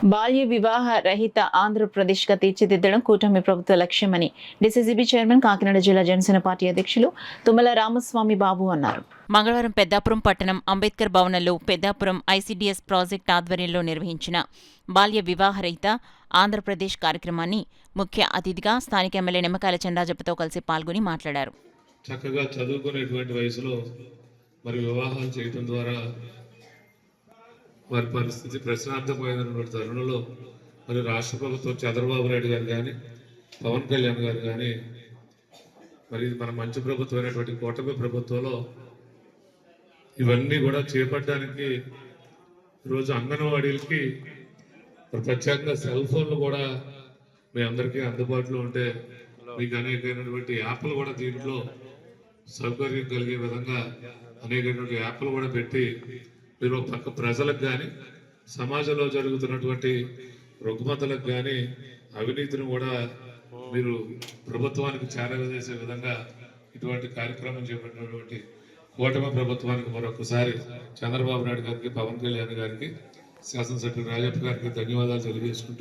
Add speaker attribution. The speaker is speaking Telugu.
Speaker 1: బాల్య వివాహ రహిత ఆంధ్రప్రదేశ్గా తీర్చిదిద్దడం కూటమి ప్రభుత్వ లక్ష్యమని డీసీసీబీ చైర్మన్ కాకినాడ జిల్లా జనసేన పార్టీ అధ్యక్షులు తుమ్మల రామస్వామి బాబు అన్నారు. మంగళవారం పెద్దాపురం పట్టణం అంబేద్కర్ భవనంలో పెద్దాపురం ఐసీడీఎస్ ప్రాజెక్టు ఆధ్వర్యంలో నిర్వహించిన బాల్య వివాహరహిత ఆంధ్రప్రదేశ్ కార్యక్రమాన్ని ముఖ్య అతిథిగా స్థానిక ఎమ్మెల్యే నిమ్మకాయల చెండాజప్పతో కలిసి పాల్గొని మాట్లాడారు.
Speaker 2: చక్కగా చదువుకునేటువంటి వయసులో మరి వివాహాలు చేయడం ద్వారా వారి పరిస్థితి ప్రశ్నార్థమైనటువంటి తరుణంలో మరి రాష్ట్ర ప్రభుత్వం చంద్రబాబు నాయుడు గారు కానీ పవన్ కళ్యాణ్ గారు కానీ మరి మన మంచి ప్రభుత్వం అయినటువంటి కూటమి ప్రభుత్వంలో ఇవన్నీ కూడా చేపట్టడానికి ఈరోజు అంగన్వాడీలకి ప్రత్యేకంగా సెల్ ఫోన్లు కూడా మీ అందరికీ అందుబాటులో ఉంటే మీకు అనేకమైనటువంటి యాప్లు కూడా దీంట్లో సౌకర్యం కలిగే విధంగా అనేకమైనటువంటి యాప్లు కూడా పెట్టి మీరు పక్క ప్రజలకు కానీ సమాజంలో జరుగుతున్నటువంటి రుగ్మతలకు కానీ అవినీతిని కూడా మీరు ప్రభుత్వానికి చేరవేసే విధంగా ఇటువంటి కార్యక్రమం చేపట్టినటువంటి కూటమి ప్రభుత్వానికి మరొకసారి చంద్రబాబు నాయుడు గారికి పవన్ కళ్యాణ్ గారికి శాసనసభ్యులు రాజప్ప గారికి ధన్యవాదాలు తెలియజేసుకుంటున్నాను.